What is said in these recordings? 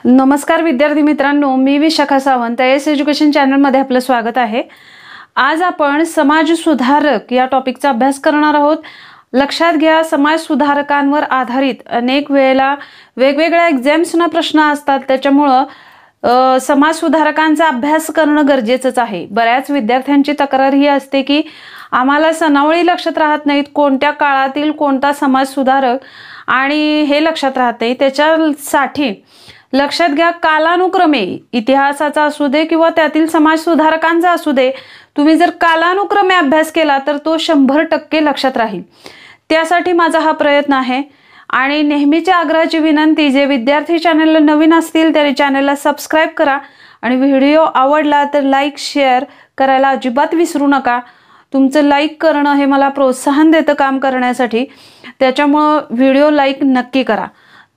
नमस्कार विद्यार्थी मित्रांनो, मी Vishakha Sawant S education channel मध्ये आपलं स्वागत आहे। आज आपण समाज सुधारक या टॉपिकचा अभ्यास करणार आहोत। लक्षात घ्या, समाज सुधारकांवर आधारित अनेक वेळेला वेगवेगळ्या एक्झाम्सना प्रश्न असतात, त्याच्यामुळे समाज सुधारकांचा अभ्यास करणं गरजेचंच आहे। बऱ्याच विद्यार्थ्यांची तक्रार ही असते की आम्हाला सनावळी लक्षात राहत नाहीत, कोणत्या काळातील कोणता समाज सुधारक आणि हे लक्षात राहत नाही। त्याच्यासाठी लक्षात घ्या, कालानुक्रमे इतिहासाचा असू दे किंवा त्यातील समाज सुधारकांचा असू दे, तुम्ही जर कालानुक्रमे अभ्यास केला तर तो 100% लक्षात राहील। त्यासाठी माझा हा प्रयत्न आहे आणि नेहमीच्या आग्रहाची विनंती, जे विद्यार्थी चॅनलला नवीन असतील त्यांनी चॅनलला सबस्क्राइब करा आणि व्हिडिओ आवडला तर लाईक शेअर करायला अजिबात विसरू नका। तुमचं लाईक करणं हे मला प्रोत्साहन देतं काम करण्यासाठी, त्याच्यामुळे व्हिडिओ लाईक नक्की करा।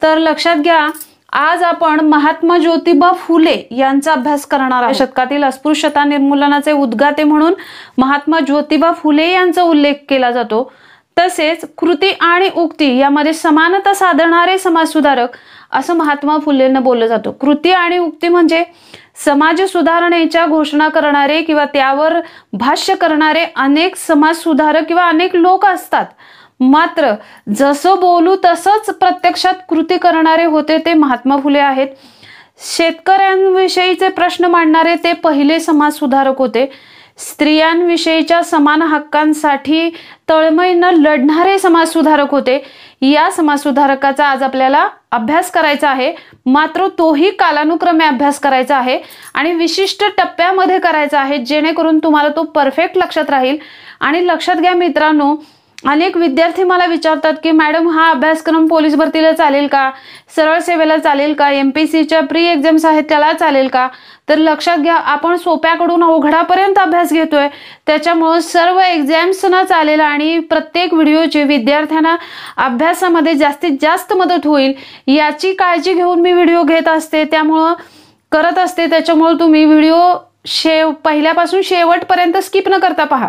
तर लक्षात घ्या, आज आपण महात्मा ज्योतिबा फुले यांचा अभ्यास करणार आहोत। शतकातील अस्पृश्यता निर्मूलनाचे उद्गाते म्हणून महात्मा ज्योतिबा फुले यांचा उल्लेख केला जातो। तसेच कृती आणि उक्ती यामध्ये समानता साधणारे समाज सुधारक असं महात्मा फुलेंना बोललं जातं। कृती आणि उक्ती म्हणजे समाज सुधारणेच्या घोषणा करणारे किंवा त्यावर भाष्य करणारे अनेक समाज सुधारक किंवा अनेक लोक असतात, मात्र जसं बोलू तसंच प्रत्यक्षात कृती करणारे होते ते महात्मा फुले आहेत। शेतकऱ्यांविषयीचे प्रश्न मांडणारे ते पहिले समाज सुधारक होते। स्त्रियांविषयीच्या समान हक्कांसाठी तळमळीने लढणारे समाज सुधारक होते। या समाज सुधारकाचा आज आपल्याला अभ्यास करायचा आहे, मात्र तोही कालानुक्रमे अभ्यास करायचा आहे आणि विशिष्ट टप्प्यामध्ये करायचा आहे, जेणेकरून तुम्हाला तो परफेक्ट लक्षात राहील। आणि लक्षात घ्या मित्रांनो, अनेक विद्यार्थी मला विचारतात की मॅडम हा अभ्यासक्रम पोलीस भरतीला चालेल का, सरळ सेवेला चालेल का, एमपीसीच्या प्री एक्झाम्स आहेत त्याला चालेल का? तर लक्षात घ्या, आपण सोप्याकडून अवघडापर्यंत अभ्यास घेतोय, त्याच्यामुळे सर्व एक्झाम्सना चालेल आणि प्रत्येक व्हिडिओची विद्यार्थ्यांना अभ्यासामध्ये जास्तीत जास्त मदत होईल याची काळजी घेऊन मी व्हिडिओ घेत असते, त्यामुळे करत असते। त्याच्यामुळे तुम्ही व्हिडिओ पहिल्यापासून शेवटपर्यंत स्किप न करता पहा,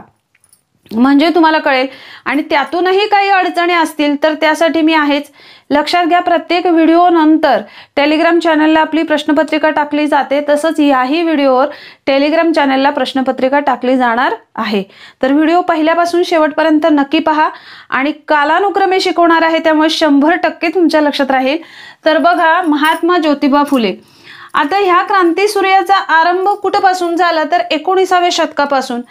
म्हणजे तुम्हाला कळेल। आणि त्यातूनही काही अडचणी असतील तर त्यासाठी मी आहेच। लक्षात घ्या, प्रत्येक व्हिडिओ नंतर टेलिग्राम चॅनलला आपली प्रश्नपत्रिका टाकली जाते, तसंच याही व्हिडिओवर टेलिग्राम चॅनलला प्रश्नपत्रिका टाकली जाणार आहे। तर व्हिडिओ पहिल्यापासून शेवटपर्यंत नक्की पहा आणि कालानुक्रमे शिकवणार आहे, त्यामुळे 100% तुमच्या लक्षात राहील। तर बघा, महात्मा ज्योतिबा फुले, आता ह्या क्रांतीसूर्याचा आरंभ कुठपासून झाला तर 19व्या शतकापासून,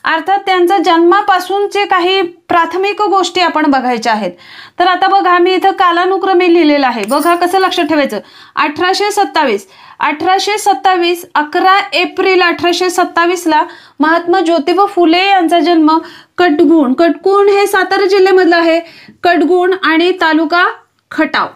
अर्थात त्यांचा जन्मापासूनचे काही प्राथमिक गोष्टी आपण बघायच्या आहेत। तर आता बघा, मी इथं कालानुक्रमे लिहिलेलं आहे, बघा कसं लक्षात ठेवायचं। 1827 11 एप्रिल 1827 ला महात्मा ज्योतिबा फुले यांचा जन्म कटगुण हे सातारा जिल्ह्यामधलं आहे। कटगुण आणि तालुका खटाव,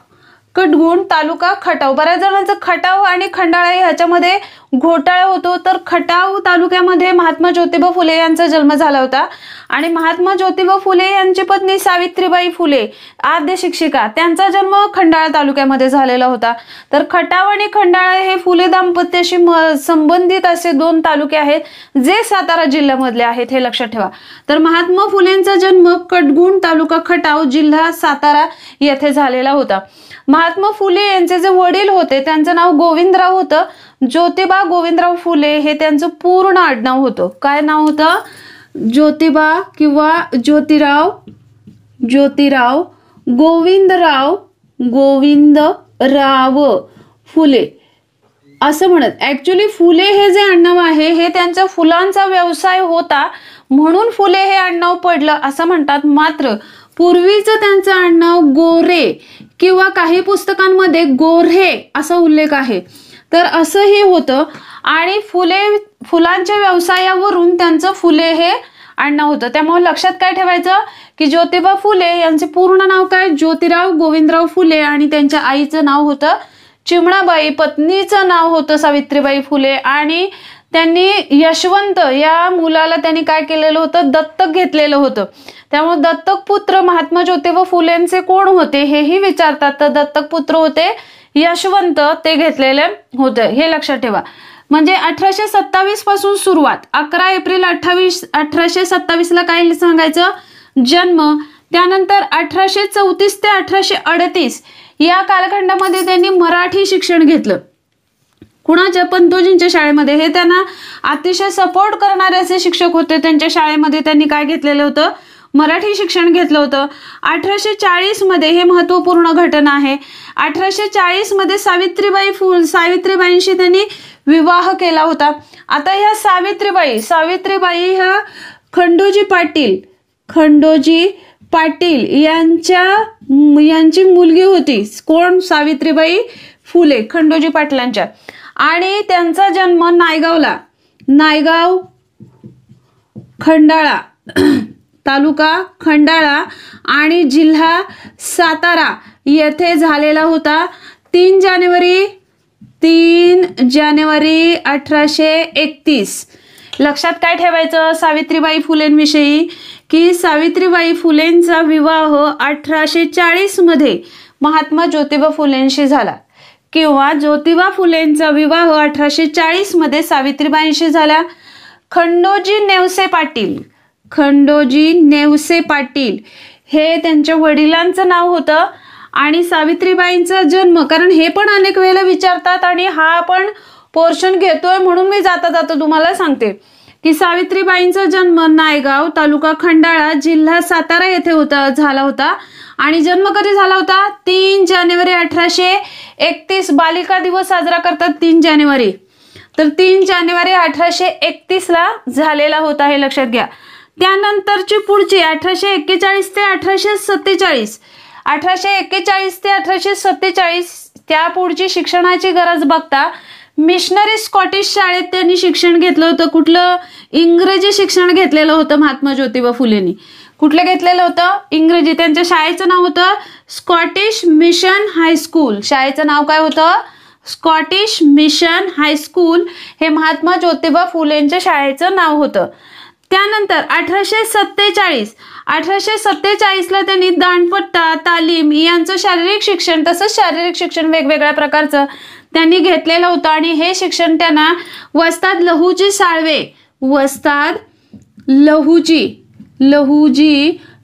कटगुण तालुका खटाव। बऱ्याच जणांचं खटाव आणि खंडाळा ह्याच्यामध्ये घोटाळा होतो, तर खटाव तालुक्यामध्ये महात्मा ज्योतिबा फुले यांचा जन्म झाला होता। आणि महात्मा ज्योतिबा फुले यांची पत्नी सावित्रीबाई फुले आद्य शिक्षिका, त्यांचा जन्म खंडाळा तालुक्यामध्ये झालेला होता। तर खटाव आणि खंडाळा हे फुले दाम्पत्याशी संबंधित असे 2 तालुके आहेत जे सातारा जिल्ह्यामधले आहेत, हे लक्षात ठेवा। तर महात्मा फुलेंचा जन्म कटगुण तालुका खटाव जिल्हा सातारा येथे झालेला होता। महात्मा फुले यांचे जे वडील होते त्यांचं नाव गोविंदराव होतं, ज्योतिबा गोविंदराव फुले हे त्यांचं पूर्ण आडनाव होतं। काय नाव होतं? ज्योतिबा किंवा ज्योतिराव गोविंदराव फुले असं म्हणत। ऍक्च्युली फुले हे जे आडनाव आहे हे त्यांचा फुलांचा व्यवसाय होता म्हणून फुले हे आडनाव पडलं असं म्हणतात, मात्र पूर्वीचं त्यांचं आडनाव गोरे किंवा काही पुस्तकांमध्ये गोऱ्हे असा उल्लेख आहे, तर असंही होतं। आणि फुलांच्या व्यवसायावरून त्यांचं फुले हे आडनाव होतं। त्यामुळे लक्षात काय ठेवायचं की ज्योतिबा फुले यांचे पूर्ण नाव काय? ज्योतिराव गोविंदराव फुले, आणि त्यांच्या आईचं नाव होतं चिमणाबाई, पत्नीचं नाव होतं सावित्रीबाई फुले, आणि त्यांनी यशवंत या मुलाला त्यांनी काय केलेलं होतं? दत्तक घेतलेलं होतं। त्यामुळे दत्तक पुत्र महात्मा ज्योतिबा फुलेंचे कोण होते हेही विचारतात, तर दत्तक पुत्र होते यशवंत, ते घेतलेले होते, हे लक्षात ठेवा। म्हणजे 1827 पासून सुरुवात, 11 एप्रिल 1827 ला काय सांगायचं? जन्म। त्यानंतर 1834 ते 1838 या कालखंडामध्ये त्यांनी मराठी शिक्षण घेतलं। कुणाच्या? पंतोजींच्या शाळेमध्ये. हे त्यांना अतिशय सपोर्ट करणारे असे शिक्षक होते. त्यांच्या शाळेमध्ये त्यांनी काय घेतलेलं होतं? मराठी शिक्षण घेतलं होतं. 1840 मध्ये, हे महत्वपूर्ण घटना आहे, 1840 मध्ये सावित्रीबाईंशी त्यांनी विवाह केला होता. आता ह्या सावित्रीबाई ह्या खंडोजी पाटील यांची मुलगी होती. कोण? सावित्रीबाई फुले, खंडोजी पाटलांच्या. आणि त्यांचा जन्म नायगाव खंडाळा, तालुका खंडाळा आणि जिल्हा सातारा येथे झालेला होता. 3 जानेवारी 1831. लक्षात काय ठेवायचं सावित्रीबाई फुलेंविषयी? की सावित्रीबाई फुलेंचा विवाह 1840 मध्ये महात्मा ज्योतिबा फुलेंशी झाला, किंवा ज्योतिबा फुलेंचा विवाह 1840 मध्ये सावित्रीबाईंशी झाला. खंडोजी नेवसे पाटील हे त्यांच्या वडिलांचं नाव होतं. आणि सावित्रीबाईंचा जन्म, कारण हे पण अनेक वेळेला विचारतात आणि हा पण पोर्शन घेतोय म्हणून मी जाता तुम्हाला सांगते की सावित्रीबाईंचा जन्म नायगाव, तालुका खंडाळा, जिल्हा सातारा येथे झाला होता. आणि जन्म कधी झाला होता? 3 जानेवारी 1831. बालिका दिवस साजरा करतात 3 जानेवारी. तर 3 जानेवारी 1831 ला झालेला होता, हे लक्षात घ्या. त्यानंतरची पुढची 1841 ते 1847, 1841 ते 1847 त्या पुढची शिक्षणाची गरज बघता मिशनरी स्कॉटिश शाळेत त्यांनी शिक्षण घेतलं होतं. कुठलं? इंग्रजी शिक्षण घेतलेलं होतं महात्मा ज्योतिबा फुलेंनी. कुठलं घेतलेलं होतं? इंग्रजी. त्यांच्या शाळेचं नाव होतं स्कॉटिश मिशन हायस्कूल. शाळेचं नाव काय होतं? Scottish mission high school. हे महात्मा ज्योतिबा फुलेंच्या शाळेचं नाव होतं. त्यानंतर 1847 ला त्यांनी दांडपट्टा, तालीम यांचं शारीरिक शिक्षण, तसंच शारीरिक शिक्षण वेगवेगळ्या प्रकारचं त्यांनी घेतलेलं होतं. आणि हे शिक्षण त्यांना वस्ताद लहुजी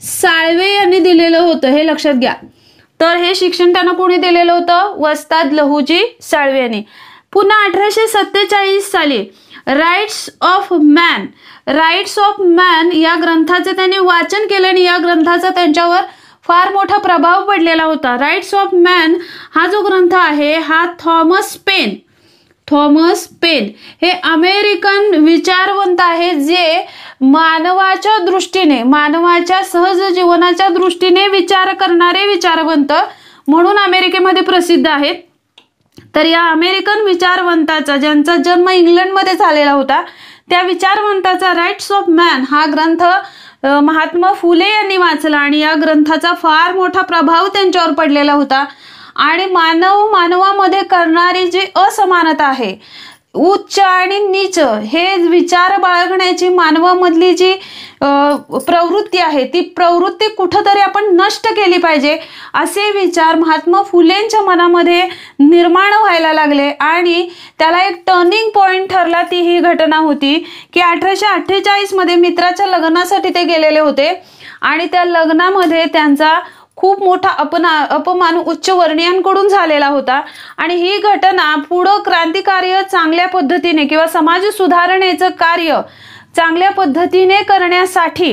साळवे यांनी दिलेलं होतं, हे लक्षात घ्या. तर हे शिक्षण त्यांना कोणी दिलेलं होतं? वस्ताद लहुजी साळवे यांनी. पुन्हा 1847 साली राईट्स ऑफ मॅन या ग्रंथाचे त्यांनी वाचन केलं आणि या ग्रंथाचा त्यांच्यावर फार मोठा प्रभाव पडलेला होता. राईट्स ऑफ मॅन हा जो ग्रंथ आहे हा थॉमस पेन हे अमेरिकन विचारवंत आहे, जे मानवाच्या दृष्टीने, मानवाच्या सहज जीवनाच्या दृष्टीने विचार करणारे विचारवंत म्हणून अमेरिकेमध्ये प्रसिद्ध आहेत. तर या अमेरिकन विचारवंताचा, ज्यांचा जन्म इंग्लंडमध्ये झालेला होता, त्या विचारवंताचा राईट्स ऑफ मॅन हा ग्रंथ महात्मा फुले यांनी वाचला आणि या ग्रंथाचा फार मोठा प्रभाव त्यांच्यावर पडलेला होता. आणि मानवामध्ये करणारी जी असमानता आहे, उच्च आणि नीच हे विचार बाळगण्याची मानवामधली जी प्रवृत्ती आहे, ती प्रवृत्ती कुठंतरी आपण नष्ट केली पाहिजे असे विचार महात्मा फुलेंच्या मनामध्ये निर्माण व्हायला लागले. आणि त्याला एक टर्निंग पॉइंट ठरला. ती ही घटना होती की 1848 मध्ये मित्राच्या लग्नासाठी ते गेलेले होते आणि त्या लग्नामध्ये त्यांचा खूप मोठा अपमान उच्चवर्णीयांकडून झालेला होता. आणि ही घटना पुढं क्रांतिकार्य चांगल्या पद्धतीने किंवा समाज सुधारणेचं कार्य चांगल्या पद्धतीने करण्यासाठी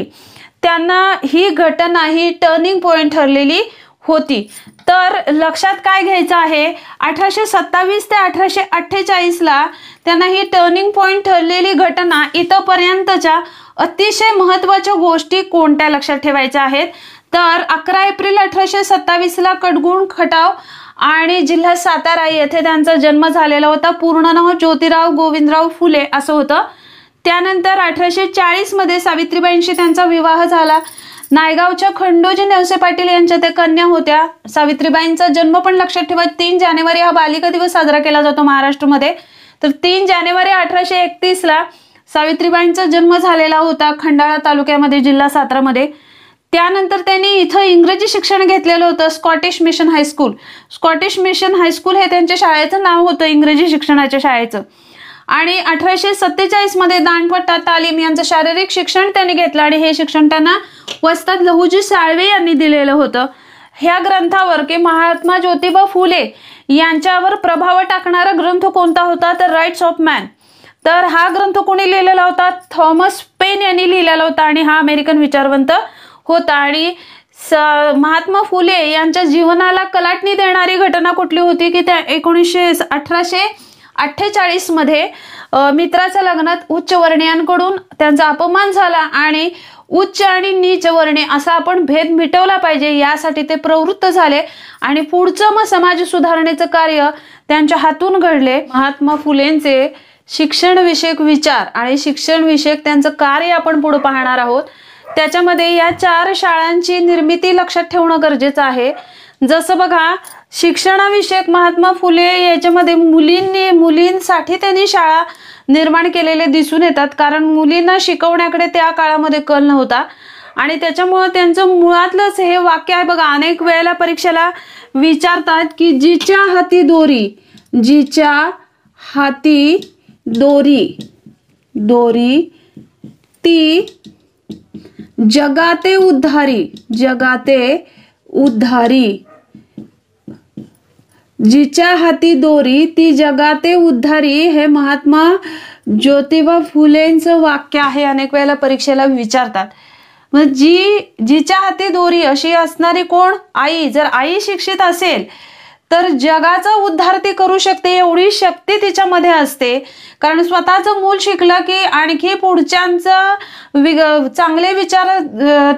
त्यांना ही घटना ही टर्निंग पॉइंट ठरलेली होती. तर लक्षात काय घ्यायचं आहे, 1827 ते 1848 ला त्यांना ही टर्निंग पॉइंट ठरलेली घटना इथपर्यंतच्या अतिशय महत्वाच्या गोष्टी कोणत्या लक्षात ठेवायच्या आहेत. तर 11 एप्रिल 1827 ला कडगुण खटाव आणि जिल्हा सातारा येथे त्यांचा जन्म झालेला होता. पूर्ण नाव ज्योतिराव गोविंदराव फुले असं होतं. त्यानंतर 1840 मध्ये सावित्रीबाईंशी त्यांचा विवाह झाला. नायगावच्या खंडोजी नेवसे पाटील यांच्या त्या कन्या होत्या. सावित्रीबाईंचा जन्म पण लक्षात ठेवा, 3 जानेवारी हा बालिका दिवस साजरा केला जातो महाराष्ट्रामध्ये. तर 3 जानेवारी 1831 ला सावित्रीबाईंचा जन्म झालेला होता खंडाळा तालुक्यामध्ये, जिल्हा सातारामध्ये. त्यानंतर त्यांनी इथं इंग्रजी शिक्षण घेतलेलं होतं Scottish mission high school. Scottish mission high school हे त्यांच्या शाळेचं नाव होतं, इंग्रजी शिक्षणाच्या शाळेचं. आणि 1847 मध्ये दांडपट्टा, तालीम यांचं शारीरिक शिक्षण त्यांनी घेतलं आणि हे शिक्षण त्यांना वस्ताद लहुजी साळवे यांनी दिलेलं होतं. ह्या ग्रंथावर की महात्मा ज्योतिबा फुले यांच्यावर प्रभाव टाकणारा ग्रंथ कोणता होता, तर राईट्स ऑफ मॅन. तर हा ग्रंथ कोणी लिहिलेला होता, थॉमस पेन यांनी लिहिलेला होता आणि हा अमेरिकन विचारवंत होता. आणि महात्मा फुले यांच्या जीवनाला कलाटणी देणारी घटना कुठली होती की त्या 1848 मध्ये मित्राच्या लग्नात उच्च वर्णीयांकडून त्यांचा अपमान झाला आणि उच्च आणि नीच वर्णीय असा आपण भेद मिटवला पाहिजे यासाठी ते प्रवृत्त झाले आणि पुढचं मग समाज सुधारणेचं कार्य त्यांच्या हातून घडले. महात्मा फुलेंचे शिक्षण विषयक विचार आणि शिक्षण विषयक त्यांचं कार्य आपण पुढे पाहणार आहोत. त्याच्यामध्ये या 4 शाळांची निर्मिती लक्षात ठेवणं गरजेचं आहे. जसं बघा, शिक्षणाविषयक महात्मा फुले याच्यामध्ये मुलींसाठी त्यांनी शाळा निर्माण केलेले दिसून येतात, कारण मुलींना शिकवण्याकडे त्या काळामध्ये कल नव्हता. आणि त्याच्यामुळे त्यांचं मुळातलंच हे वाक्य आहे बघा, अनेक वेळेला परीक्षेला विचारतात की जिच्या हाती दोरी, जिच्या हाती दोरी दोरी ती जगाते उद्धारी, जगाते उद्धारी. जिच्या हाती दोरी ती जगाते उद्धारी हे महात्मा ज्योतिबा फुलेंचं वाक्य आहे. अनेक वेळेला परीक्षेला विचारतात. मग जिच्या हाती दोरी अशी असणारी कोण, आई. जर आई शिक्षित असेल तर जगाचा उद्धार ती करू शकते, एवढी शक्ती तिच्यामध्ये असते. कारण स्वतःचं मूल शिकलं की आणखी पुढच्यांचं चांगले विचार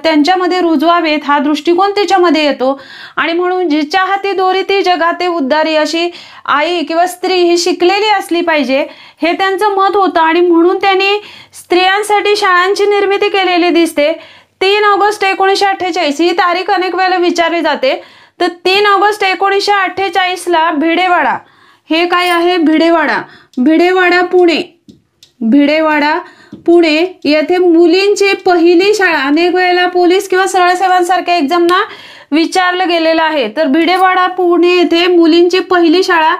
त्यांच्यामध्ये रुजवावेत हा दृष्टिकोन तिच्यामध्ये येतो. आणि म्हणून जिच्या हाती दोरी ती जगाते उद्धारी अशी आई किंवा स्त्री ही शिकलेली असली पाहिजे हे त्यांचं मत होतं. आणि म्हणून त्यांनी स्त्रियांसाठी शाळांची निर्मिती केलेली दिसते. 3 ऑगस्ट 1948 ही तारीख अनेक वेळेला विचारली जाते. तर 3 ऑगस्ट 1948 भिडेवाडा, हे काय आहे, भिडेवाडा पुणे येथे मुलींची पहिली शाळा. अनेक वेळेला पोलीस किंवा सरळ सेवांसारख्या एक्झामना विचारलं गेलेलं आहे. तर भिडेवाडा पुणे येथे मुलींची पहिली शाळा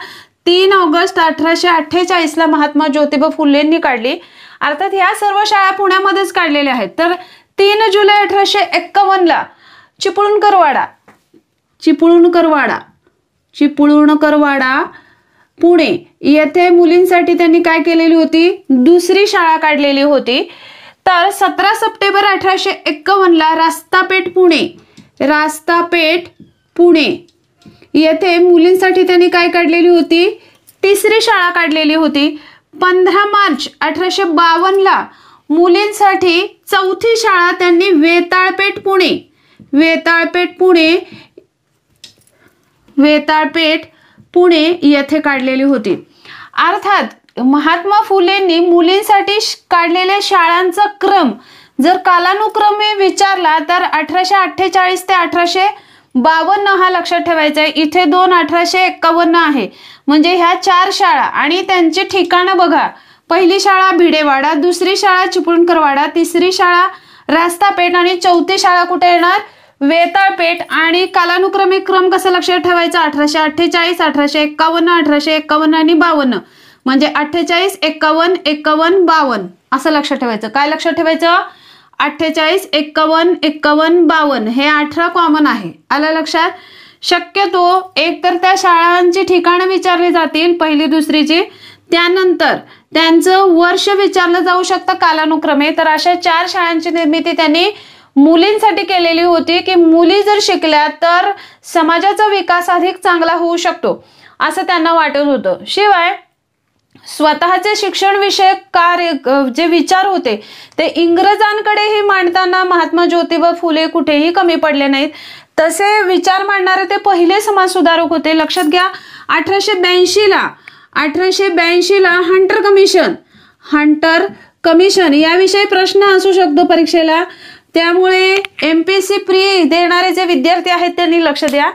3 ऑगस्ट 1848 महात्मा ज्योतिबा फुलेंनी काढली. अर्थात ह्या सर्व शाळा पुण्यामध्येच काढलेल्या आहेत. तर 3 जुलै 1851 चिपळूणकरवाडा पुणे येथे मुलींसाठी त्यांनी काय केलेली होती, दुसरी शाळा काढलेली होती. तर 17 सप्टेंबर 1851 रास्तापेठ पुणे येथे मुलींसाठी त्यांनी काय काढलेली होती, तिसरी शाळा काढलेली होती. 15 मार्च 1852 मुलींसाठी चौथी शाळा त्यांनी वेताळपेठ पुणे येथे काढलेली होती. अर्थात महात्मा फुलेंनी मुलींसाठी काढलेल्या शाळांचा क्रम जर कालानुक्रमे विचारला तर 1848 ते 1852 हा लक्षात ठेवायचा आहे. इथे 2 1851 आहे. म्हणजे ह्या 4 शाळा आणि त्यांची ठिकाणं बघा. पहिली शाळा भिडेवाडा, दुसरी शाळा चिपळूणकरवाडा, तिसरी शाळा रास्तापेठ आणि चौथी शाळा कुठे येणार, वेताळपेठ. आणि कालानुक्रमिक क्रम कसं लक्षात ठेवायचा, 1848, 1851, 1851 आणि 52. म्हणजे 48, 51, 51, 52 असं लक्षात ठेवायचं. काय लक्षात ठेवायचं, 48, 51, 51, 52 हे 18 कॉमन आहे. आलं लक्षात. शक्यतो एक तर त्या शाळांची ठिकाणं विचारली जातील पहिली दुसरीची, त्यानंतर त्यांचं वर्ष विचारलं जाऊ शकतं कालानुक्रमे. तर अशा 4 शाळांची निर्मिती त्यांनी मुलींसाठी केलेली होती की मुली जर शिकल्या तर समाजाचा विकास अधिक चांगला होऊ शकतो असं त्यांना वाटत होतं. शिवाय स्वतःचे शिक्षण विषयक कार्य जे विचार होते ते इंग्रजांकडेही मांडताना महात्मा ज्योतिबा फुले कुठेही कमी पडले नाहीत. तसे विचार मांडणारे ते पहिले समाज सुधारक होते. लक्षात घ्या, 1882 ला हंटर कमिशन याविषयी प्रश्न असू शकतो परीक्षेला. त्यामुळे MPSC प्री देणारे जे विद्यार्थी आहेत त्यांनी लक्ष द्या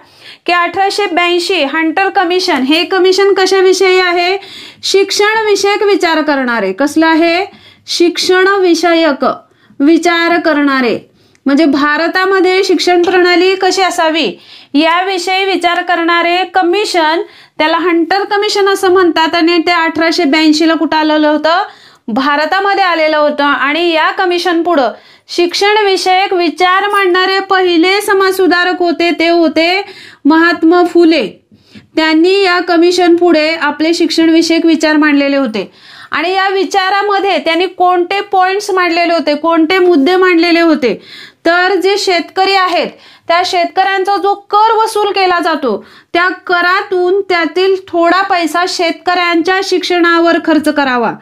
की 1882 हंटर कमिशन हे कमिशन कशाविषयी आहे, शिक्षण विषयक विचार करणारे. कसलं आहे, शिक्षण विषयक विचार करणारे. म्हणजे भारतामध्ये शिक्षण प्रणाली कशी असावी याविषयी विचार करणारे कमिशन, त्याला हंटर कमिशन असं म्हणतात. आणि ते 1882 ला कुठं आलेलं होतं, भारतामध्ये आलेलं होतं. आणि या कमिशन पुढं शिक्षण विषयक विचार मांडणारे पहिले समाजसुधारक होते ते होते महात्मा फुले. त्यांनी या कमिशन पुढे आपले शिक्षण विषयक विचार मांडलेले होते आणि या विचारामध्ये त्यांनी कोणते पॉइंट्स मांडलेले होते, कोणते मुद्दे मांडलेले होते, तर जे शेतकरी आहेत त्या शेतकऱ्यांचा जो कर वसूल केला जातो त्या करातून त्यातील थोडा पैसा शेतकऱ्यांच्या शिक्षणावर खर्च करावा.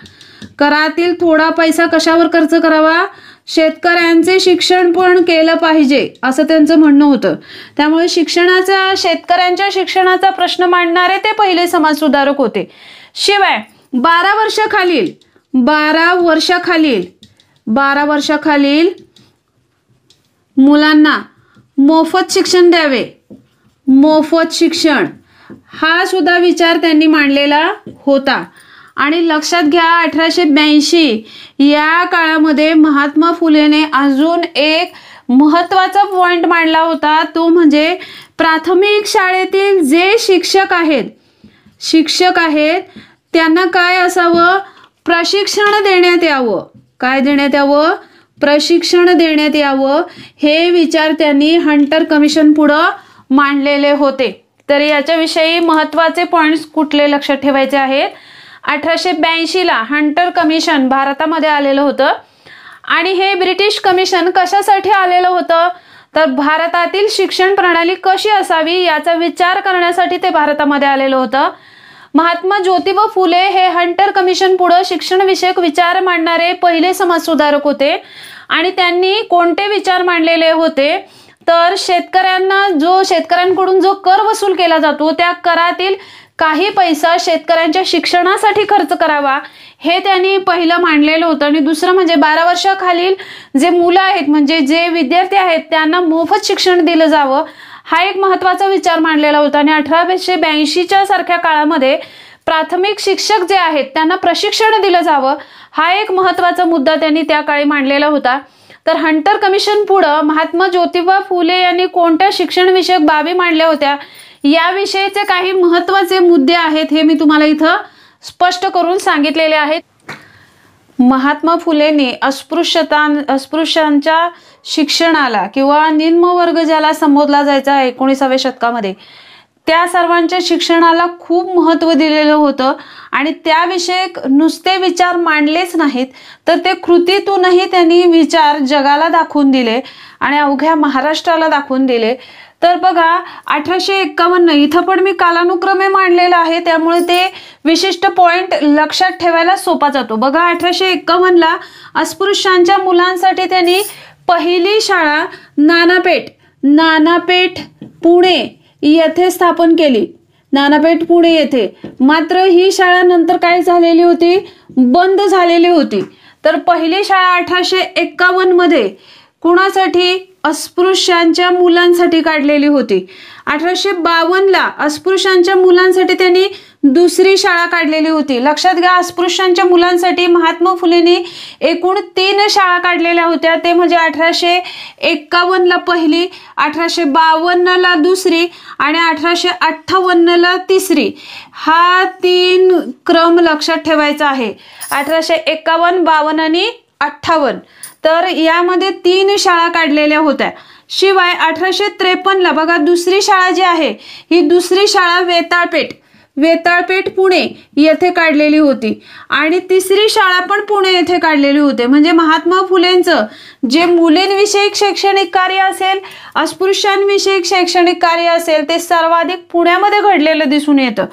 करातील थोडा पैसा कशावर खर्च करावा? शेतकऱ्यांचे शिक्षण पण केलं पाहिजे असं त्यांचं म्हणणं होतं. त्यामुळे शेतकऱ्यांच्या शिक्षणाचा प्रश्न मांडणारे ते पहिले समाजसुधारक होते. शिवाय 12 वर्षाखालील मुलांना मोफत शिक्षण द्यावे, मोफत शिक्षण हा सुद्धा विचार त्यांनी मांडलेला होता. आणि लक्षात घ्या 1882 या काळामध्ये महात्मा फुलेने अजून एक महत्त्वाचा पॉइंट मांडला होता, तो म्हणजे प्राथमिक शाळेतील जे शिक्षक आहेत त्यांना काय असावं? प्रशिक्षण देण्यात यावं. काय देण्यात यावं? प्रशिक्षण देण्यात यावं. हे विचार त्यांनी हंटर कमिशन पुढं मांडलेले होते. तर याच्याविषयी महत्त्वाचे पॉइंट्स कुठले लक्षात ठेवायचे आहेत? 1882 हंटर कमिशन भारतामध्ये आलेलं होतं आणि हे ब्रिटिश कमिशन कशासाठी आलेलं होतं? तर भारतातील शिक्षण प्रणाली कशी असावी याचा विचार करण्यासाठी ते भारतामध्ये आलेलं होतं. महात्मा ज्योतिबा फुले हे हंटर कमिशन पुढे शिक्षण विषयक विचार मांडणारे पहिले समाजसुधारक होते आणि त्यांनी कोणते विचार मांडलेले होते? तर शेतकऱ्यांकडून जो कर वसूल केला जातो त्या करातील काही पैसा शेतकऱ्यांच्या शिक्षणासाठी खर्च करावा हे त्यांनी पहिलं मांडलेलं होतं. आणि दुसरं म्हणजे 12 वर्षाखालील जे मुलं आहेत म्हणजे जे विद्यार्थी आहेत त्यांना मोफत शिक्षण दिलं जावं हा एक महत्त्वाचा विचार मांडलेला होता. आणि 1882 सारख्या काळामध्ये प्राथमिक शिक्षक जे आहेत त्यांना प्रशिक्षण दिलं जावं हा एक महत्त्वाचा मुद्दा त्यांनी त्या काळी मांडलेला होता. तर हंटर कमिशन पुढे महात्मा ज्योतिबा फुले यांनी कोणत्या शिक्षण विषयक बाबी मांडल्या होत्या याविषयीचे काही महत्त्वाचे मुद्दे आहेत हे मी तुम्हाला इथं स्पष्ट करून सांगितलेले आहेत. महात्मा फुलेंनी अस्पृश्यांच्या शिक्षणाला किंवा निम्नवर्ग ज्याला संबोधला जायचा 19व्या शतकामध्ये त्या सर्वांच्या शिक्षणाला खूप महत्त्व दिलेलं होतं आणि त्याविषयक नुसते विचार मांडलेच नाहीत तर ते कृतीतूनही त्यांनी विचार जगाला दाखवून दिले आणि अवघ्या महाराष्ट्राला दाखवून दिले. तर बघा 1851 इथं पण मी कालानुक्रमे मांडलेला आहे त्यामुळे ते विशिष्ट पॉइंट लक्षात ठेवायला सोपा जातो. बघा 1851 अस्पृश्यांच्या मुलांसाठी त्यांनी पहिली शाळा नानापेठ पुणे येथे स्थापन केली. नानापेठ पुणे येथे. मात्र ही शाळा नंतर काय झालेली होती? बंद झालेली होती. तर पहिली शाळा 1851 मध्ये कुणासाठी? अस्पृश्यांच्या मुलांसाठी काढलेली होती. 1852 अस्पृश्यांच्या मुलांसाठी त्यांनी दुसरी शाळा काढलेली होती. लक्षात घ्या अस्पृश्यांच्या मुलांसाठी महात्मा फुलेंनी एकूण 3 शाळा काढलेल्या होत्या. ते म्हणजे 1851 पहिली, 1852 दुसरी आणि 1858 तिसरी. हा 3 क्रम लक्षात ठेवायचा आहे. 1851, 52 आणि 58. तर यामध्ये 3 शाळा काढलेल्या होत्या. शिवाय 1853 बघा दुसरी शाळा जी आहे ही दुसरी शाळा वेताळपेठ पुणे येथे काढलेली होती आणि तिसरी शाळा पण पुणे येथे काढलेली होती. म्हणजे महात्मा फुलेंचं जे मुलींविषयक शैक्षणिक कार्य असेल, अस्पृश्यांविषयक शैक्षणिक कार्य असेल ते सर्वाधिक पुण्यामध्ये घडलेलं दिसून येतं.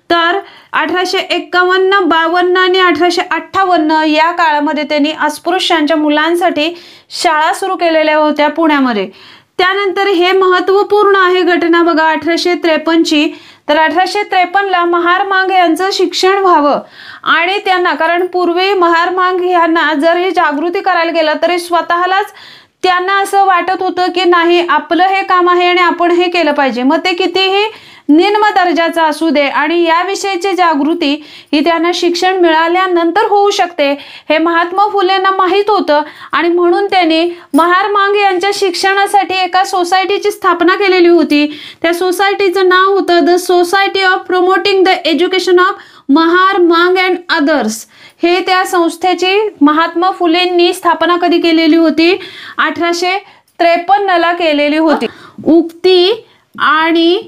तर 1851, 52 आणि 1858 या काळामध्ये त्यांनी अस्पृश्यांच्या मुलांसाठी शाळा सुरू केलेल्या होत्या पुण्यामध्ये. त्यानंतर हे महत्त्वपूर्ण आहे घटना बघा 1853ची. तर 1853 महार मांग यांचं शिक्षण व्हावं आणि त्यांना, कारण पूर्वी महार मांग यांना जर हे जागृती करायला गेलं तरी स्वतःलाच त्यांना असं वाटत होतं की नाही आपलं हे काम आहे आणि आपण हे केलं पाहिजे, मग ते कितीही निम्न दर्जाचा असू दे आणि याविषयीची जागृती ही त्यांना शिक्षण मिळाल्यानंतर होऊ शकते हे महात्मा फुलेंना माहीत होतं आणि म्हणून त्यांनी महार मांग यांच्या शिक्षणासाठी एका सोसायटीची स्थापना केलेली होती. त्या सोसायटीचं नाव होतं the society of promoting the education of Mahar, मांग अँड अदर्स हे त्या संस्थेची महात्मा फुलेंनी स्थापना कधी केलेली होती? 1853 ला केलेली होती. उक्ती आणि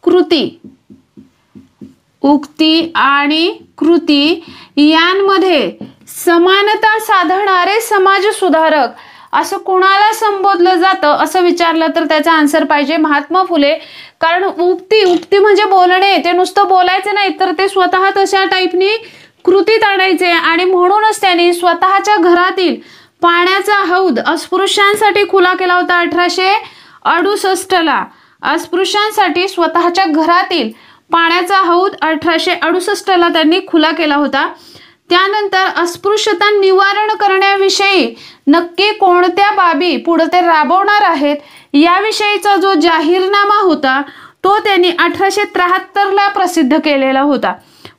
कृती, उक्ती आणि कृती यांमध्ये समानता साधणारे समाज सुधारक असं कुणाला संबोधलं जातं असं विचारलं तर त्याचा आन्सर पाहिजे महात्मा फुले. कारण उक्ती म्हणजे बोलणे, ते नुसतं बोलायचं नाही तर ते स्वतः तशा टाईपनी कृतीत आणायचे आणि म्हणूनच त्यांनी स्वतःच्या घरातील पाण्याचा हौद अस्पृश्यांसाठी खुला केला होता 1868 ला. अस्पृश्यांसाठी स्वतःच्या घरातील पाण्याचा हौद 1868 ला त्यांनी खुला केला होता. त्यानंतर अस्पृश्यता निवारण करण्याविषयी नक्की कोणत्या बाबी पुढे ते राबवणार आहेत याविषयीचा जो जाहीरनामा होता तो त्यांनी 1873 ला प्रसिद्ध केलेला होता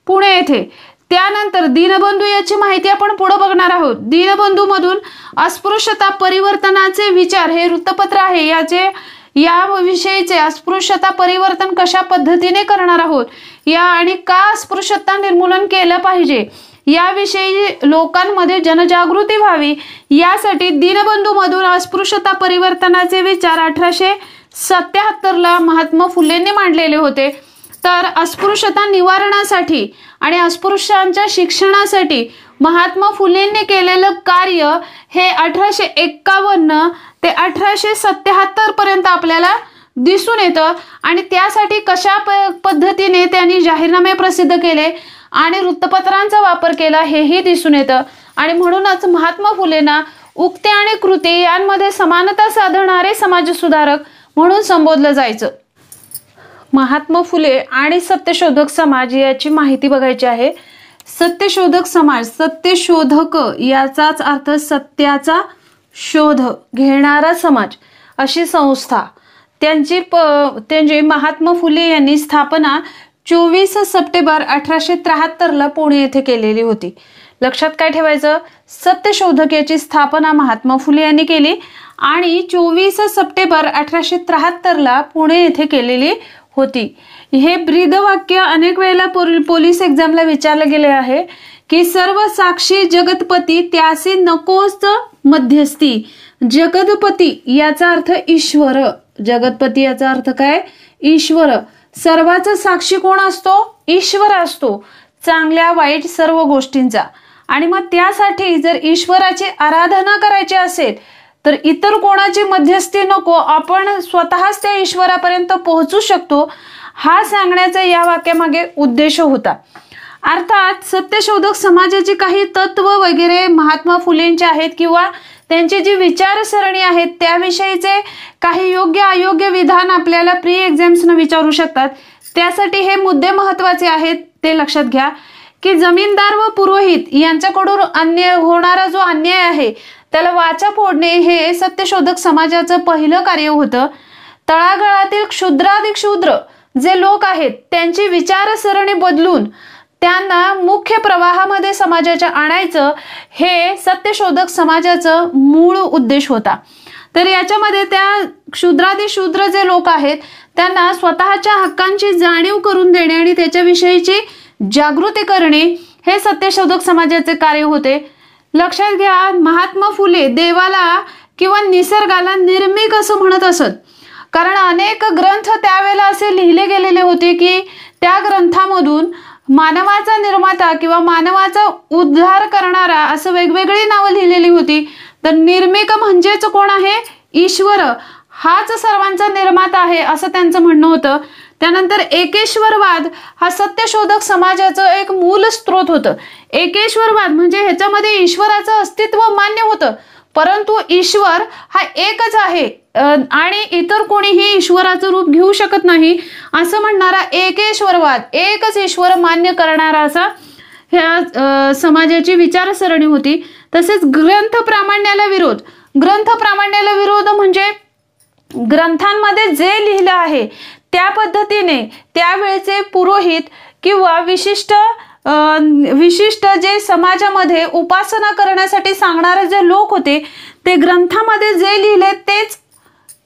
पुणे येथे. त्यानंतर दीनबंधू याची माहिती आपण पुढे बघणार आहोत. दीनबंधू मधून अस्पृश्यता परिवर्तनाचे विचार हे वृत्तपत्र आहे. या विषयीचे अस्पृश्यता परिवर्तन कशा पद्धतीने करणार आहोत या आणि का अस्पृश्यता निर्मूलन केलं पाहिजे याविषयी लोकांमध्ये जनजागृती व्हावी यासाठी दीनबंधू मधून अस्पृश्यता परिवर्तनाचे विचार 1877 ला महात्मा फुलेंनी मांडलेले होते. तर अस्पृश्यता निवारणासाठी आणि अस्पृश्यांच्या शिक्षणासाठी महात्मा फुलेंनी केलेलं कार्य हे 1851 ते 1877 पर्यंत आपल्याला दिसून येतं आणि त्यासाठी कशा पद्धतीने त्यांनी जाहीरनामे प्रसिद्ध केले आणि वृत्तपत्रांचा वापर केला हेही दिसून येतं. आणि म्हणूनच महात्मा फुलेंना उक्ती आणि कृती यांमध्ये समानता साधणारे समाजसुधारक म्हणून संबोधलं जायचं. महात्मा फुले आणि सत्यशोधक समाज याची माहिती बघायची आहे. सत्यशोधक समाज, सत्यशोधक याचाच अर्थ सत्याचा शोध घेणारा समाज अशी संस्था त्यांची महात्मा फुले यांनी स्थापना 24 सप्टेंबर 1873 ला पुणे येथे केलेली होती. लक्षात काय ठेवायचं? सत्यशोधक याची स्थापना महात्मा फुले यांनी केली आणि 24 सप्टेंबर 1873 ला पुणे येथे केलेली होती. हे ब्रीदवाक्य अनेक वेळेला पोलीस एक्झामला विचारलं गेले आहे की सर्व साक्षी जगतपती त्यासी नकोच मध्यस्थी. जगतपती याचा अर्थ ईश्वर, जगतपती याचा अर्थ काय? ईश्वर. सर्वाचा साक्षी कोण असतो? ईश्वर असतो, चांगल्या वाईट सर्व गोष्टींचा. आणि मग त्यासाठी जर ईश्वराची आराधना करायची असेल तर इतर कोणाची मध्यस्थी नको, आपण स्वतःच त्या ईश्वरापर्यंत पोहोचू शकतो हा सांगण्याचा या वाक्यामागे उद्देश होता. अर्थात सत्यशोधक समाजाची काही तत्व वगैरे महात्मा फुलेंचे आहेत किंवा त्यांची जी विचारसरणी आहेत त्याविषयीचे काही योग्य अयोग्य विधान आपल्याला प्री एक्झाम्सनं विचारू शकतात. त्यासाठी हे मुद्दे महत्त्वाचे आहेत, ते लक्षात घ्या की जमीनदार व पुरोहित यांच्याकडून होणारा जो अन्याय आहे त्याला वाचा फोडणे हे सत्यशोधक समाजाचं पहिलं कार्य होतं. तळागाळातील क्षुद्राधिक्षुद्र जे लोक आहेत त्यांची विचारसरणी बदलून त्यांना मुख्य प्रवाहामध्ये समाजाच्या आणायचं हे सत्यशोधक समाजाचं मूळ उद्देश होता. तर याच्यामध्ये त्या क्षुद्राधिक्षुद्र जे लोक आहेत त्यांना स्वतःच्या हक्कांची जाणीव करून देणे आणि त्याच्याविषयीची जागृती करणे हे सत्यशोधक समाजाचे कार्य होते. लक्षात घ्या, महात्मा फुले देवाला किंवा निसर्गाला निर्मिक असं म्हणत असत. कारण अनेक ग्रंथ त्यावेळेला असे लिहिले गेलेले होते की त्या ग्रंथामधून मानवाचा निर्माता किंवा मानवाचा उद्धार करणारा असं वेगवेगळी नावं लिहिलेली होती. तर निर्मिक म्हणजेच कोण आहे? ईश्वर. हाच सर्वांचा निर्माता आहे असं त्यांचं म्हणणं होतं. त्यानंतर एकेश्वरवाद हा सत्यशोधक समाजाचं एक मूल स्रोत होतं. एकेश्वरवाद म्हणजे ह्याच्यामध्ये ईश्वराचं अस्तित्व मान्य होतं, परंतु ईश्वर हा एकच आहे आणि इतर कोणीही ईश्वराचं रूप घेऊ शकत नाही असं म्हणणारा एकेश्वरवाद, एकच ईश्वर मान्य करणारा असा ह्या समाजाची विचारसरणी होती. तसेच ग्रंथ प्रामाण्याला विरोध. ग्रंथ प्रामाण्याला विरोध म्हणजे ग्रंथांमध्ये जे लिहिलं आहे त्या पद्धतीने त्यावेळेचे पुरोहित किंवा विशिष्ट जे समाजामध्ये उपासना करण्यासाठी सांगणारे जे लोक होते ते ग्रंथामध्ये जे लिहिले तेच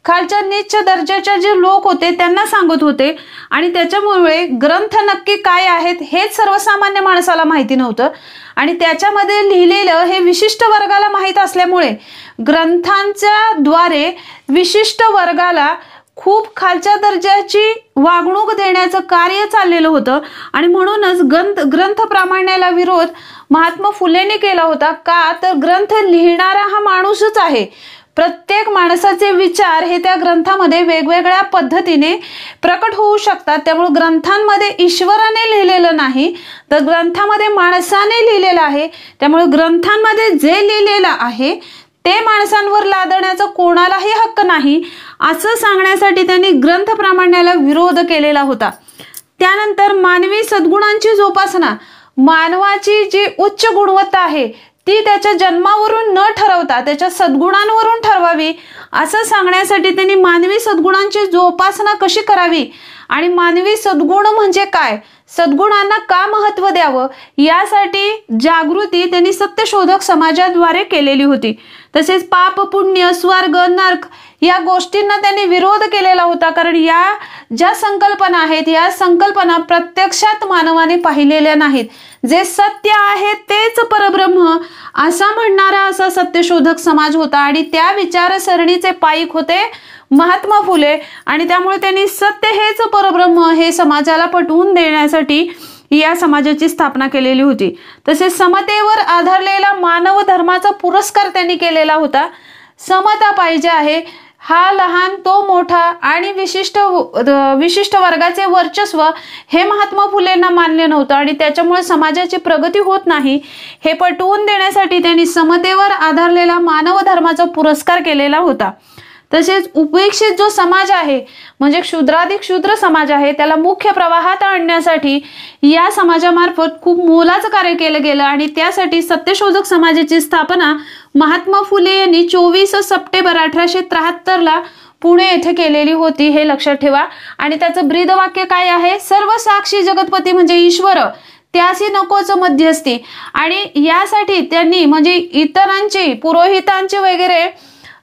खालच्या नीच दर्जाचे जे लोक होते त्यांना सांगत होते आणि त्याच्यामुळे ग्रंथ नक्की काय आहेत हेच सर्वसामान्य माणसाला माहिती नव्हतं आणि त्याच्यामध्ये लिहिलेलं हे विशिष्ट वर्गाला माहीत असल्यामुळे ग्रंथांच्या द्वारे विशिष्ट वर्गाला खूप खालच्या दर्जाची वागणूक देण्याचं कार्य चाललेलं होतं आणि म्हणूनच ग्रंथ प्रामाण्याला विरोध महात्मा फुलेंनी केला होता. का तर ग्रंथ लिहिणारा हा माणूसच आहे. प्रत्येक माणसाचे विचार हे त्या ग्रंथामध्ये वेगवेगळ्या पद्धतीने प्रकट होऊ शकतात. त्यामुळे ग्रंथांमध्ये ईश्वराने लिहिलेलं नाही तर ग्रंथामध्ये माणसाने लिहिलेलं आहे. त्यामुळे ग्रंथांमध्ये जे लिहिलेलं आहे ते माणसांवर लादण्याचा कोणालाही हक्क नाही असं सांगण्यासाठी त्यांनी ग्रंथ प्रामाण्याला विरोध केलेला होता. त्यानंतर मानवी सद्गुणांची जोपासना, मानवाची जी उच्च गुणवत्ता आहे ती त्याच्या जन्मावरून न ठरवता त्याच्या सद्गुणांवरून ठरवावी असं सांगण्यासाठी त्यांनी मानवी सद्गुणांची जोपासना कशी करावी आणि मानवी सद्गुण म्हणजे काय, सद्गुणांना का महत्त्व द्यावं यासाठी जागृती त्यांनी सत्यशोधक समाजाद्वारे केलेली होती. तसेच पाप पुण्य स्वर्ग नरक या गोष्टींना त्यांनी विरोध केलेला होता. कारण या ज्या संकल्पना आहेत या संकल्पना प्रत्यक्षात मानवाने पाहिलेल्या नाहीत. जे सत्य आहे तेच परब्रह्म असा म्हणणारा असा सत्यशोधक समाज होता आणि त्या विचारसरणीचे पाईक होते महात्मा फुले आणि त्यामुळे त्यांनी सत्य हेच परब्रह्म हे समाजाला पटवून देण्यासाठी या समाजाची स्थापना केलेली होती. तसेच समतेवर आधारलेला मानव धर्माचा पुरस्कार त्यांनी केलेला होता. समता पाहिजे आहे, हा लहान तो मोठा आणि विशिष्ट वर्गाचे वर्चस्व हे महात्मा फुलेंना मान्य नव्हतं आणि त्याच्यामुळे समाजाची प्रगती होत नाही हे पटवून देण्यासाठी त्यांनी समतेवर आधारलेला मानव धर्माचा पुरस्कार केलेला होता. तसेच उपेक्षित जो समाज आहे म्हणजे क्षुद्राधिक क्षुद्र समाज आहे त्याला मुख्य प्रवाहात आणण्यासाठी या समाजामार्फत खूप मोलाचं कार्य केलं गेलं आणि त्यासाठी सत्यशोधक समाजाची स्थापना महात्मा फुले यांनी 24 सप्टेंबर 1873 पुणे येथे केलेली होती. हे लक्षात ठेवा. आणि त्याचं ब्रीदवाक्य काय आहे, सर्व साक्षी जगतपती म्हणजे ईश्वर त्यासी नकोच मध्यस्थी. आणि यासाठी त्यांनी म्हणजे इतरांची पुरोहितांची वगैरे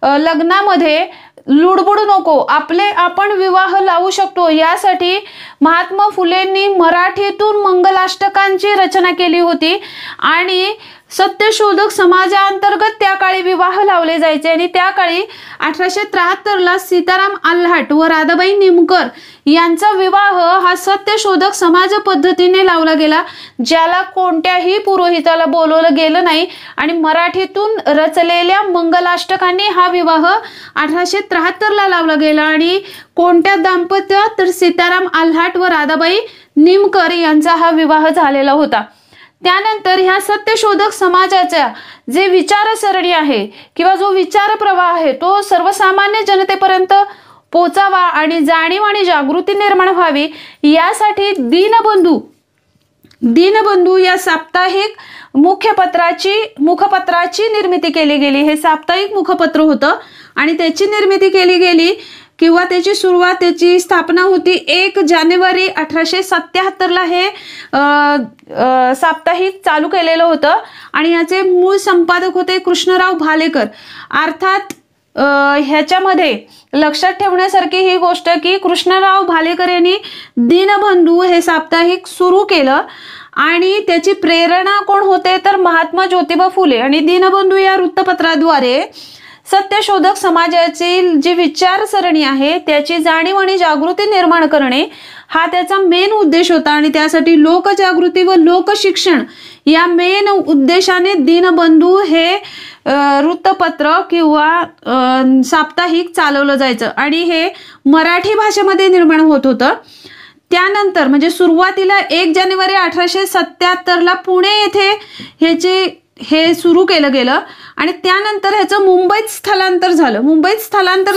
लग्नामध्ये लुडबुड नको, आपले आपण विवाह लावू शकतो यासाठी महात्मा फुलेंनी मराठीतून मंगलाष्टकांची रचना केली होती आणि सत्यशोधक समाजाअंतर्गत त्या काळी विवाह लावले जायचे आणि त्या काळी 1873 सीताराम आल्हाट व राधाबाई निमकर यांचा विवाह हा सत्यशोधक समाज पद्धतीने लावला गेला, ज्याला कोणत्याही पुरोहिताला बोलवलं गेलं नाही आणि मराठीतून रचलेल्या मंगलाष्टकांनी हा विवाह 1873 लावला गेला आणि कोणत्या दाम्पत्य तर सीताराम आल्हाट व राधाबाई निमकर यांचा हा विवाह झालेला होता. त्यानंतर ह्या सत्यशोधक समाजाच्या जे विचारसरणी आहे किंवा जो विचार प्रवाह आहे तो सर्वसामान्य जनतेपर्यंत पोचावा आणि जाणीव आणि जागृती निर्माण व्हावी यासाठी दीनबंधू या साप्ताहिक मुखपत्राची निर्मिती केली गेली. हे साप्ताहिक मुखपत्र होतं आणि त्याची निर्मिती केली गेली किंवा त्याची सुरुवात त्याची स्थापना होती 1 जानेवारी 1877 हे साप्ताहिक चालू केलेलं होतं आणि याचे मूळ संपादक होते कृष्णराव भालेकर. अर्थात ह्याच्यामध्ये लक्षात ठेवण्यासारखी ही गोष्ट की कृष्णराव भालेकर यांनी दीनबंधू हे साप्ताहिक सुरू केलं आणि त्याची प्रेरणा कोण होते तर महात्मा ज्योतिबा फुले. आणि दीनबंधू या वृत्तपत्राद्वारे सत्यशोधक समाजाची जी विचारसरणी आहे त्याची जाणीव आणि जागृती निर्माण करणे हा त्याचा मेन उद्देश होता आणि त्यासाठी लोकजागृती व लोकशिक्षण या मेन उद्देशाने दीनबंधू हे वृत्तपत्र किंवा साप्ताहिक चालवलं जायचं आणि हे मराठी भाषेमध्ये निर्माण होत होतं. त्यानंतर म्हणजे सुरुवातीला 1 जानेवारी 1877 पुणे येथे हे सुरू केलं गेलं आणि त्यानंतर ह्याचं मुंबईत स्थलांतर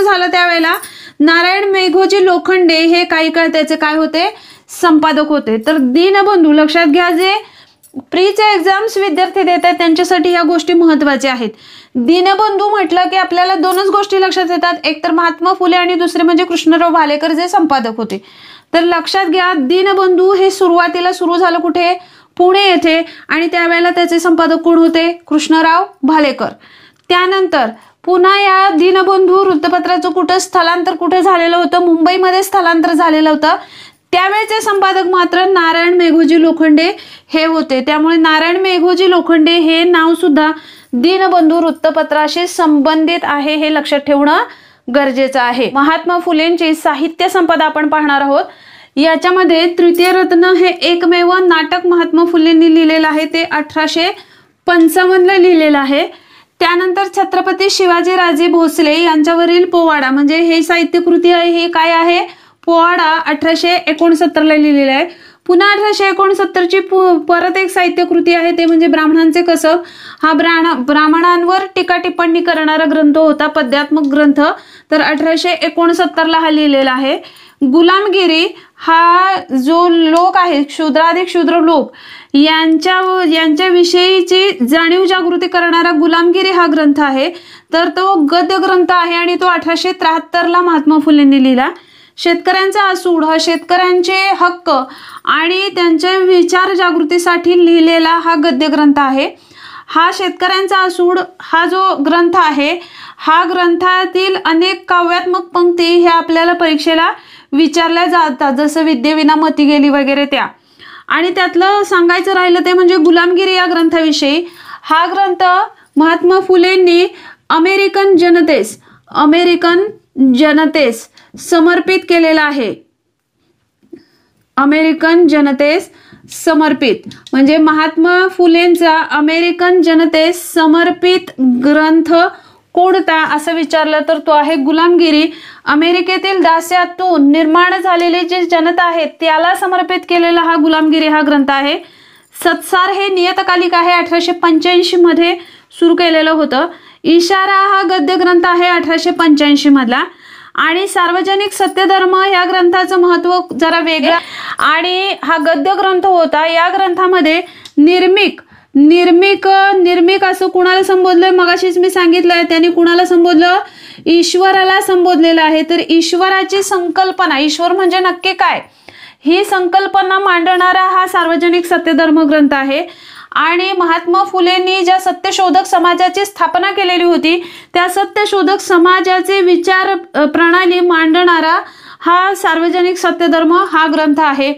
झालं. त्यावेळेला नारायण मेघोजी लोखंडे हे काही काळ त्याचे काय होते संपादक होते. तर दीनबंधू लक्षात घ्या, जे प्रीचे एक्झाम्स विद्यार्थी देतात त्यांच्यासाठी ह्या गोष्टी महत्वाच्या आहेत. दीनबंधू म्हटलं की आपल्याला 2च गोष्टी लक्षात येतात, एक तर महात्मा फुले आणि दुसरे म्हणजे कृष्णराव भालेकर जे संपादक होते. तर लक्षात घ्या दीनबंधू हे सुरुवातीला सुरू झालं कुठे पुणे येथे आणि त्यावेळेला त्याचे संपादक कोण होते कृष्णराव भालेकर. त्यानंतर पुन्हा या दीनबंधू वृत्तपत्राचं कुठे झालेलं होतं, मुंबईमध्ये स्थलांतर झालेलं होतं. त्यावेळेचे संपादक मात्र नारायण मेघोजी लोखंडे हे होते. त्यामुळे नारायण मेघोजी लोखंडे हे नाव सुद्धा दीनबंधू वृत्तपत्राशी संबंधित आहे, हे लक्षात ठेवणं गरजेचं आहे. महात्मा फुलेंची साहित्य संपदा आपण पाहणार आहोत. याच्यामध्ये तृतीय रत्न हे एकमेव नाटक महात्मा फुलेंनी लिहिलेलं आहे, ते 1855 लिहिलेलं आहे. त्यानंतर छत्रपती शिवाजीराजे भोसले यांच्यावरील पोवाडा, म्हणजे हे साहित्यकृती आहे, हे काय आहे, पोवाडा 1869 लिहिलेला आहे. पुन्हा 1869 ची परत एक साहित्यकृती आहे, ते म्हणजे ब्राह्मणांचे कसब. हा ब्राह्मणांवर टीका टिप्पणी करणारा ग्रंथ होता, पद्यात्मक ग्रंथ. तर 1869 हा लिहिलेला आहे. गुलामगिरी हा जो लोक आहे, क्षुद्राधिक क्षुद्र लोक यांच्याविषयीची जाणीव जागृती करणारा गुलामगिरी हा ग्रंथ आहे. तर तो गद्य ग्रंथ आहे आणि तो 1873 महात्मा फुलेंनी लिहिला. शेतकऱ्यांचा आसूड हा शेतकऱ्यांचे हक्क आणि त्यांच्या विचार जागृतीसाठी लिहिलेला हा गद्य ग्रंथ आहे. हा शेतकऱ्यांचा आसूड हा जो ग्रंथ आहे, हा ग्रंथातील अनेक काव्यात्मक पंक्ती ह्या आपल्याला परीक्षेला विचारल्या जातात, जसं विद्येविना मती गेली वगैरे त्या. आणि त्यातलं सांगायचं राहिलं ते म्हणजे गुलामगिरी या ग्रंथाविषयी. हा ग्रंथ महात्मा फुलेंनी अमेरिकन जनतेस समर्पित केलेला आहे. अमेरिकन जनतेस समर्पित म्हणजे महात्मा फुलेंचा अमेरिकन जनतेस समर्पित ग्रंथ कोणता असं विचारलं तर तो आहे गुलामगिरी. अमेरिकेतील दास्यातून निर्माण झालेली जी जनता आहे त्याला समर्पित केलेला हा गुलामगिरी हा ग्रंथ आहे. सत्सार हे नियतकालिक आहे, 1885 मध्ये सुरू केलेलं होतं. इशारा हा गद्य ग्रंथ आहे 1885 मधला. आणि सार्वजनिक सत्यधर्म या ग्रंथाचं महत्व जरा वेगळं आणि हा गद्य ग्रंथ होता. या ग्रंथामध्ये निर्मिक असं कुणाला संबोधलंय, मगाशीच मी सांगितलंय, त्यांनी कुणाला संबोधलं, ईश्वराला संबोधलेलं आहे. तर ईश्वराची संकल्पना, ईश्वर म्हणजे नक्की काय, ही संकल्पना मांडणारा हा सार्वजनिक सत्यधर्म ग्रंथ आहे. आणि महात्मा फुलेंनी ज्या सत्यशोधक समाजाची स्थापना केलेली होती त्या सत्यशोधक समाजाचे विचार प्रणाली मांडणारा हा सार्वजनिक सत्यधर्म हा ग्रंथ आहे.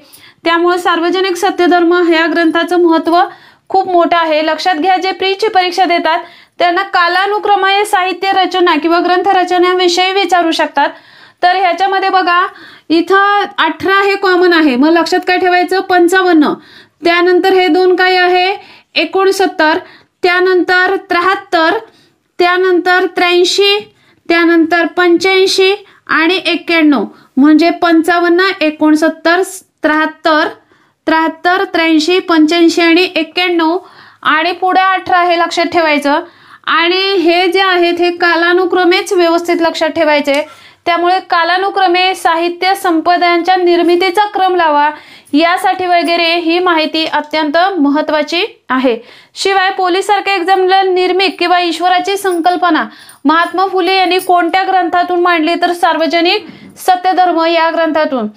त्यामुळे सार्वजनिक सत्यधर्म ह्या ग्रंथाचं महत्व खूप मोठं आहे. लक्षात घ्या, जे प्रीची परीक्षा देतात त्यांना कालानुक्रमाने साहित्य रचना किंवा ग्रंथ रचनेविषयी विचारू शकतात. तर ह्याच्यामध्ये बघा, इथं 18 हे कॉमन आहे, मग लक्षात काय ठेवायचं, 55, त्यानंतर हे दोन काय आहे 69, त्यानंतर 73, त्यानंतर 83, त्यानंतर 85 आणि 91, म्हणजे 55, 69, 73, 83, 85 आणि 91 आणि पुढे 18 हे लक्षात ठेवायचं. आणि हे जे आहेत हे कालानुक्रमेच व्यवस्थित लक्षात ठेवायचे. त्यामुळे कालानुक्रमे साहित्य संपदांच्या निर्मितीचा क्रम लावा यासाठी वगैरे ही माहिती अत्यंत महत्वाची आहे. शिवाय पोलीससारख्या एक्झामला निर्मिक किंवा ईश्वराची संकल्पना महात्मा फुले यांनी कोणत्या ग्रंथातून मांडली तर सार्वजनिक सत्यधर्म या ग्रंथातून.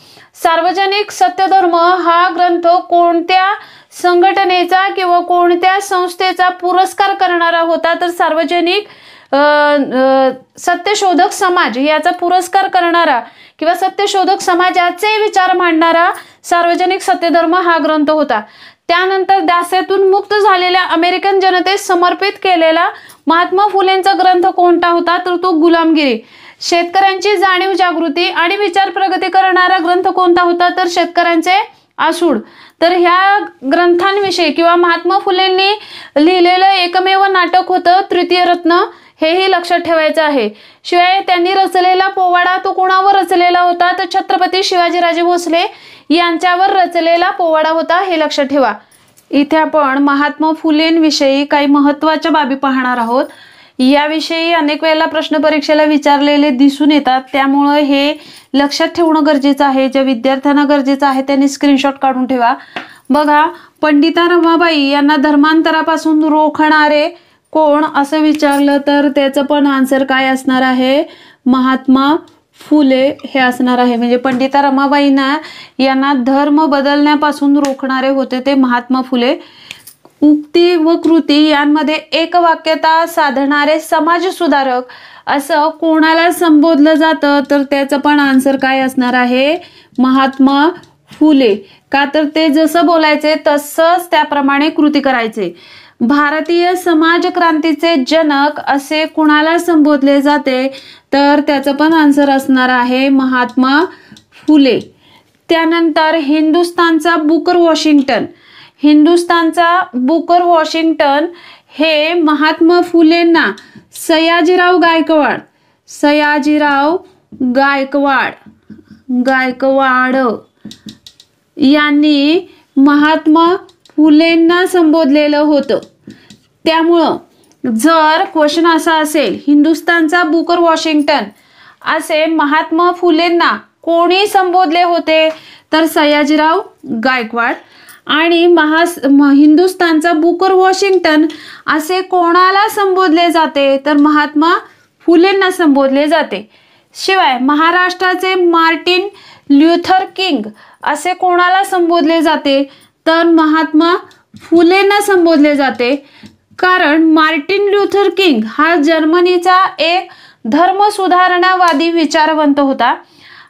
सार्वजनिक सत्यधर्म हा ग्रंथ कोणत्या संघटनेचा किंवा कोणत्या संस्थेचा पुरस्कार करणारा होता तर सार्वजनिक सत्यशोधक समाज याचा पुरस्कार करणारा किंवा सत्यशोधक समाजाचे विचार मांडणारा सार्वजनिक सत्यधर्म हा ग्रंथ होता. त्यानंतर दास्यातून मुक्त झालेल्या अमेरिकन जनतेस समर्पित केलेला महात्मा फुलेंचा ग्रंथ कोणता होता तर तो गुलामगिरी. शेतकऱ्यांची जाणीव जागृती आणि विचार प्रगती करणारा ग्रंथ कोणता होता तर शेतकऱ्यांचे आसूड. तर ह्या ग्रंथांविषयी किंवा महात्मा फुलेंनी लिहिलेलं एकमेव नाटक होतं तृतीय रत्न, हेही लक्षात ठेवायचं आहे. शिवाय त्यांनी रचलेला पोवाडा तो कोणावर रचलेला होता तर छत्रपती शिवाजीराजे भोसले यांच्यावर रचलेला पोवाडा होता, हे लक्षात ठेवा. इथे आपण महात्मा फुलेंविषयी काही महत्त्वाच्या बाबी पाहणार आहोत. याविषयी अनेक वेळेला प्रश्न परीक्षेला विचारलेले दिसून येतात, त्यामुळे हे लक्षात ठेवणं गरजेचं आहे. ज्या विद्यार्थ्यांना गरजेचं आहे त्यांनी स्क्रीनशॉट काढून ठेवा. बघा, पंडिता रमाबाई यांना धर्मांतरापासून रोखणारे कोण असं विचारलं तर त्याचं पण आन्सर काय असणार आहे, महात्मा फुले हे असणार आहे. म्हणजे पंडिता रमाबाईंना यांना धर्म बदलण्यापासून रोखणारे होते ते महात्मा फुले. उक्ती व कृती यांमध्ये एकवाक्यता साधणारे समाज सुधारक असं कोणाला संबोधलं जातं, तर त्याचं पण आन्सर काय असणार आहे, महात्मा फुले. का तर ते जसं बोलायचे तसंच त्याप्रमाणे कृती करायचे. भारतीय समाज क्रांतीचे जनक असे कुणाला संबोधले जाते, तर त्याचं पण आन्सर असणार आहे महात्मा फुले. त्यानंतर हिंदुस्थानचा बुकर वॉशिंग्टन. हिंदुस्थानचा बुकर वॉशिंग्टन हे महात्मा फुलेंना सयाजीराव गायकवाड यांनी महात्मा फुलेंना संबोधलेलं होतं. त्यामुळं जर क्वेश्चन असा असेल, हिंदुस्थानचा बुकर वॉशिंग्टन असे महात्मा फुलेंना कोणी संबोधले होते, तर सयाजीराव गायकवाड. आणि हिंदुस्थानचा बुकर वॉशिंग्टन असे कोणाला संबोधले जाते, तर महात्मा फुलेंना संबोधले जाते. शिवाय महाराष्ट्राचे मार्टिन ल्युथर किंग असे कोणाला संबोधले जाते, तर महात्मा फुलेंना संबोधले जाते. कारण मार्टिन ल्युथर किंग हा जर्मनीचा एक धर्मसुधारणावादी विचारवंत होता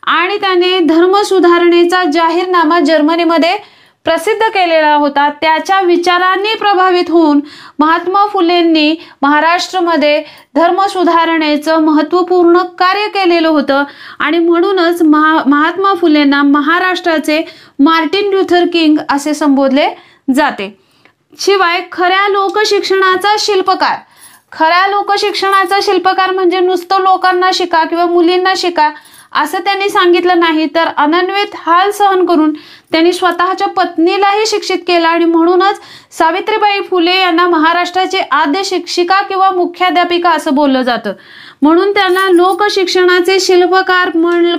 आणि त्याने धर्मसुधारणेचा जाहीरनामा जर्मनीमध्ये प्रसिद्ध केलेला होता. त्याच्या विचारांनी प्रभावित होऊन महात्मा फुलेंनी महाराष्ट्रामध्ये धर्मसुधारणेचं महत्त्वपूर्ण कार्य केलेलं होतं आणि म्हणूनच महात्मा फुलेंना महाराष्ट्राचे मार्टिन ल्युथर किंग असे संबोधले जाते. शिवाय खऱ्या लोकशिक्षणाचा शिल्पकार म्हणजे नुसतं लोकांना शिका किंवा मुलींना शिका असं त्यांनी सांगितलं नाही, तर अनन्वित हाल सहन करून त्यांनी स्वतःच्या पत्नीलाही शिक्षित केलं आणि म्हणूनच सावित्रीबाई फुले यांना महाराष्ट्राचे आद्य शिक्षिका किंवा मुख्याध्यापिका असं बोललं जातं. म्हणून त्यांना लोकशिक्षणाचे शिल्पकार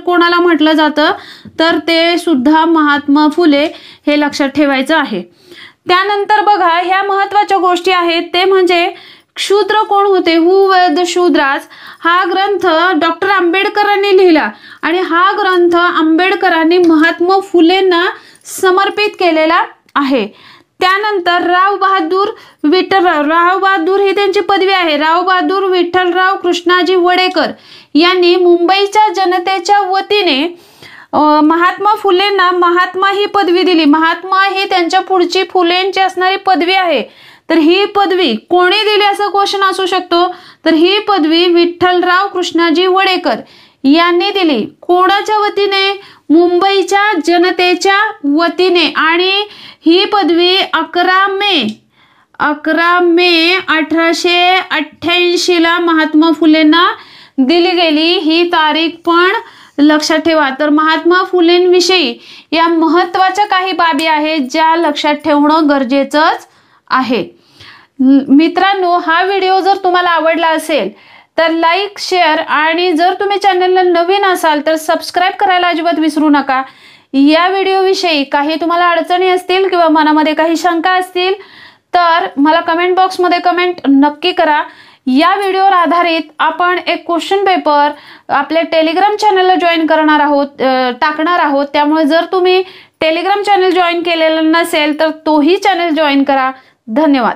कोणाला म्हटलं जातं, तर ते सुद्धा महात्मा फुले, हे लक्षात ठेवायचं आहे. त्यानंतर बघा ह्या महत्वाच्या गोष्टी आहेत, ते म्हणजे क्षुद्र कोण होते, हु वर द शूद्रास. हा ग्रंथ डॉक्टर आंबेडकरांनी लिहिला आणि हा ग्रंथ आंबेडकरांनी महात्मा फुलेंना समर्पित केलेला आहे. त्यानंतर राव बहादूर ही त्यांची पदवी आहे. राव बहादूर विठ्ठलराव कृष्णाजी वडेकर यांनी मुंबईच्या जनतेच्या वतीने महात्मा फुलेंना महात्मा ही पदवी दिली. महात्मा ही त्यांच्या पुढची फुलेंची असणारी पदवी आहे. तर ही पदवी कोणी दिली असं क्वेश्चन असू शकतो, तर ही पदवी विठ्ठलराव कृष्णाजी वडेकर यांनी दिली. कोणाच्या वतीने, मुंबईच्या जनतेच्या वतीने. आणि ही पदवी 11 मे 1888 ला महात्मा फुलेंना दिली गेली. ही तारीख पण लक्षात ठेवा. तर महात्मा फुलेंविषयी या महत्वाच्या काही बाबी आहेत ज्या लक्षात ठेवणं गरजेचंच आहे. मित्रांनो, हा व्हिडिओ जर तुम्हाला आवडला असेल तर लाईक, शेअर आणि जर तुम्ही चॅनलला नवीन असाल तर सबस्क्राईब करायला अजिबात विसरू नका. या व्हिडिओविषयी काही तुम्हाला अडचणी असतील किंवा मनामध्ये काही शंका असतील तर मला कमेंट बॉक्समध्ये कमेंट नक्की करा. या व्हिडिओवर आधारित आपण एक क्वेश्चन पेपर आपल्या टेलिग्राम चॅनलला जॉईन टाकणार आहोत. त्यामुळे जर तुम्ही टेलिग्राम चॅनल जॉईन केलेलं नसेल तर तोही चॅनल जॉईन करा. धन्यवाद.